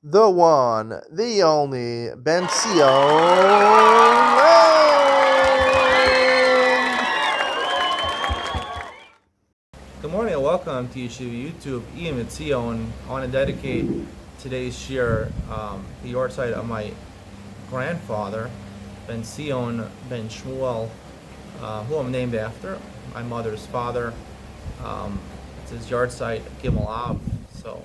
the one, the only, Beitzah. Good morning and welcome to YouTube. Iyun. I want to dedicate today's shir the yahrzeit of my grandfather, Beitzah ben Shmuel, who I'm named after, my mother's father. It's his yahrzeit, Gimel Av. So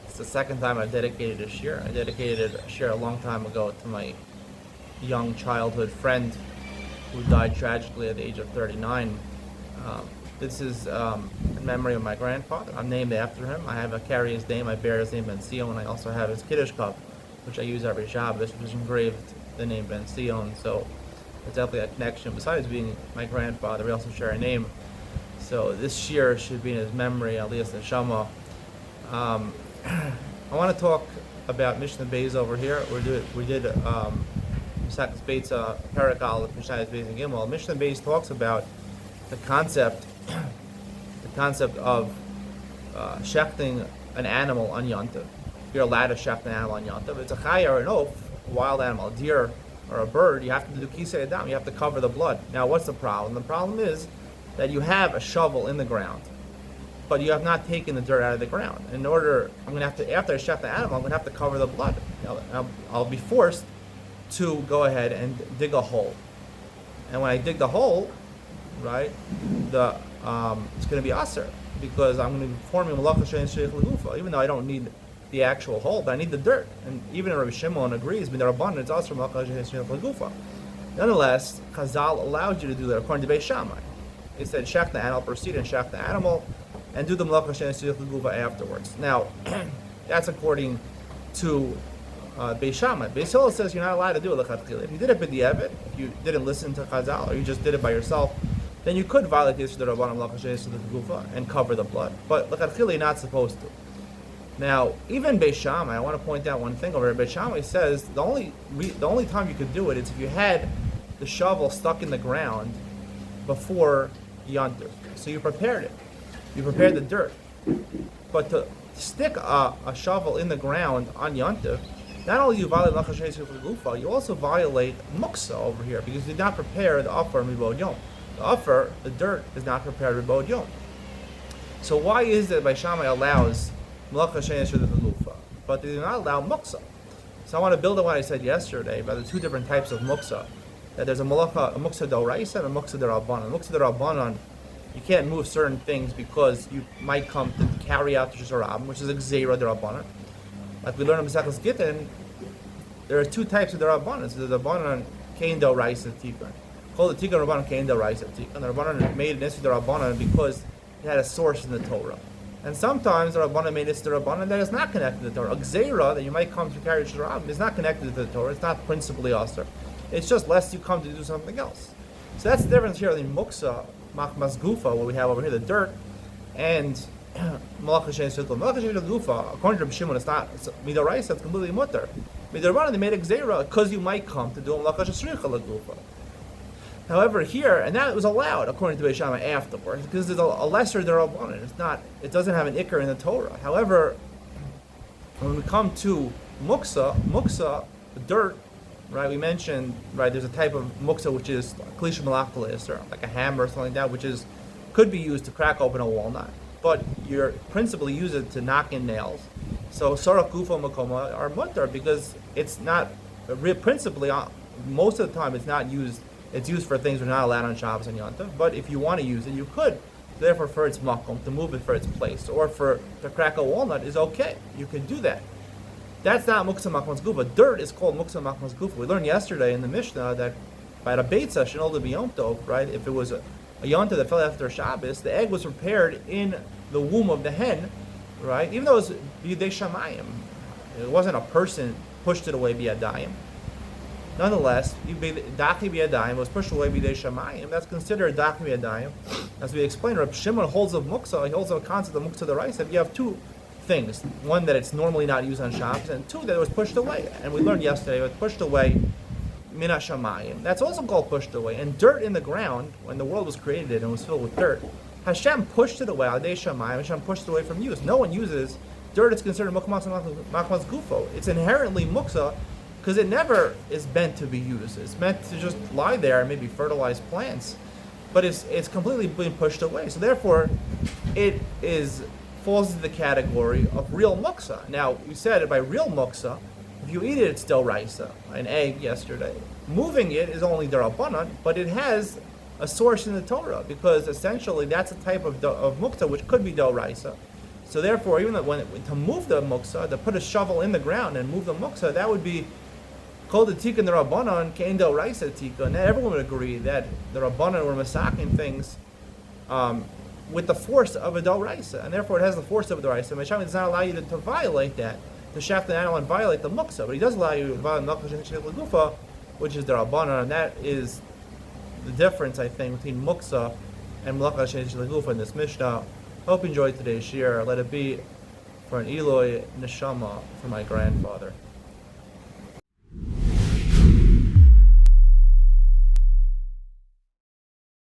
it's the second time I've dedicated a shir. I dedicated a shir a long time ago to my young childhood friend who died tragically at the age of 39. This is in memory of my grandfather. I'm named after him. I carry his name. I bear his name Beitzah, and I also have his Kiddush cup, which I use every Shabbos, which is engraved the name Beitzah. So it's definitely a connection. Besides being my grandfather, we also share a name. So this shir should be in his memory, Aliyas Neshama. I want to talk about Mishnah Beitzah over here. We did Beitzah Perek Aleph, Mishnah Beitzah and Gimel. Mishnah Beitzah talks about the concept of shechting an animal on Yontiv. You're allowed to shecht an animal on Yontiv. It's a chaya or an oaf, a wild animal, a deer or a bird. You have to do kisei adam. You have to cover the blood. Now, what's the problem? The problem is that you have a shovel in the ground, but you have not taken the dirt out of the ground. After I shecht the animal, I'm going to have to cover the blood. I'll be forced to go ahead and dig a hole. And when I dig the hole, right, it's going to be aser, because I'm going to be performing malacha she'ein sheich legufa, even though I don't need the actual hole, but I need the dirt. And even Rabbi Shimon agrees, midarabbanan, it's aser malacha she'ein sheich legufa. Nonetheless, Chazal allowed you to do that according to Beis Shammai. It said shech the animal, proceed and shech the animal, and do the malacha she'ein sheich legufa afterwards. Now, that's according to Beis Shammai. Beis Hillel says you're not allowed to do it lechatchila. If you did it b'di'evet, if you didn't listen to Chazal, or you just did it by yourself, then you could violate the Rabbanan malacha she'ein sheich legufa and cover the blood. But lechatchila, you're not supposed to. Now, even Beis Shammai, I want to point out one thing over here. Beis Shammai says the only time you could do it is if you had the shovel stuck in the ground before Yontif. So you prepared it. You prepared the dirt. But to stick a shovel in the ground on Yontif, not only do you violate malacha she'ein sheich legufa, you also violate muksa over here, because you did not prepare the offer mibod yom. The dirt is not prepared mibod yom. So why is it Beis Shammai allows malacha she'ein sheich legufa, but they do not allow muksa? So I want to build on what I said yesterday about the two different types of muksa. That there's a muksa d'oraisa and a muksa d'rabbanan. Muksa d'rabbanan, you can't move certain things because you might come to carry out the shusharabim, which is a gzeira d'rabbanan. Like we learn in Maseches Gittin, there are two types of d'rabbanan. So the d'rabbanan kein d'oraisa tikun. Called the tikun rabbanan kein d'oraisa tikun. The rabbanan made an issue d'rabbanan because it had a source in the Torah. And sometimes the rabbanan made issue d'rabbanan that is not connected to the Torah. A gzeira that you might come to carry shusharabim is not connected to the Torah. It's not principally aser. It's just lest you come to do something else. So that's the difference here between muksa, machmas gufa, what we have over here, the dirt, and malacha she'ein sheich legufa. Malacha she'ein sheich legufa, according to Rabbi Shimon, it's midoraisa, it's completely mutter. Midorabanan, they made a gzeira because you might come to do a malacha she'ein sheich legufa. However, here, and that was allowed according to Beis Shammai afterwards, because there's a lesser d'rabbanan. It doesn't have an ikar in the Torah. However, when we come to muksa, the dirt, right? We mentioned, right, there's a type of muksa which is klisha malachtalis, or like a hammer or something like that, which could be used to crack open a walnut, but you principally use it to knock in nails. So sarach gufa makoma are mutter, because it's not principally, most of the time it's not used. It's used for things we're not allowed on Shabbos and Yontif. But if you want to use it, you could. Therefore, for its makom, to move it for its place, or to crack a walnut is okay. You can do that. That's not muksa machmas gufa. Dirt is called muksa machmas gufa. We learned yesterday in the Mishnah that by the Beitzah shenolda b'yom tov, right? If it was a Yontif that fell after Shabbos, the egg was prepared in the womb of the hen, right? Even though it was b'yedei shamayim, it wasn't a person pushed it away b'yadayim. Nonetheless, dachi b'yadayim was pushed away b'yedei shamayim. That's considered dachi b'yadayim. As we explained, Reb Shimon holds of muksa. He holds of a concept of muksa d'oraisa. You have two things: one, that it's normally not used on Shabbos, and two, that it was pushed away. And we learned yesterday it was pushed away mina shamayim. That's also called pushed away. And dirt in the ground, when the world was created and was filled with dirt, Hashem pushed it away. Adei shamayim. Hashem pushed it away from use. No one uses dirt is considered mukmas gufo. It's inherently muksa because it never is meant to be used. It's meant to just lie there and maybe fertilize plants, but it's completely being pushed away. So therefore, it falls into the category of real muksa. Now, you said by real muksa, if you eat it, it's still raisa. An egg yesterday. Moving it is only derabanan, but it has a source in the Torah because essentially that's a type of muksa which could be doraisa. So therefore, even to move the muksa, to put a shovel in the ground and move the muksa, that would be called the tikkun derabanan kein doraisa tikkun. And everyone would agree that the rabbanan were masaking things with the force of a doraisa, and therefore it has the force of a doraisa. Meshach does not allow you to violate that, to shaft the animal and violate the muksa, but he does allow you to violate the gufa, which is the rabbanan, and that is the difference, I think, between muksa and malacha shenesh gufa in this mishnah. Hope you enjoyed today's shir. Let it be for an Eloi neshama for my grandfather.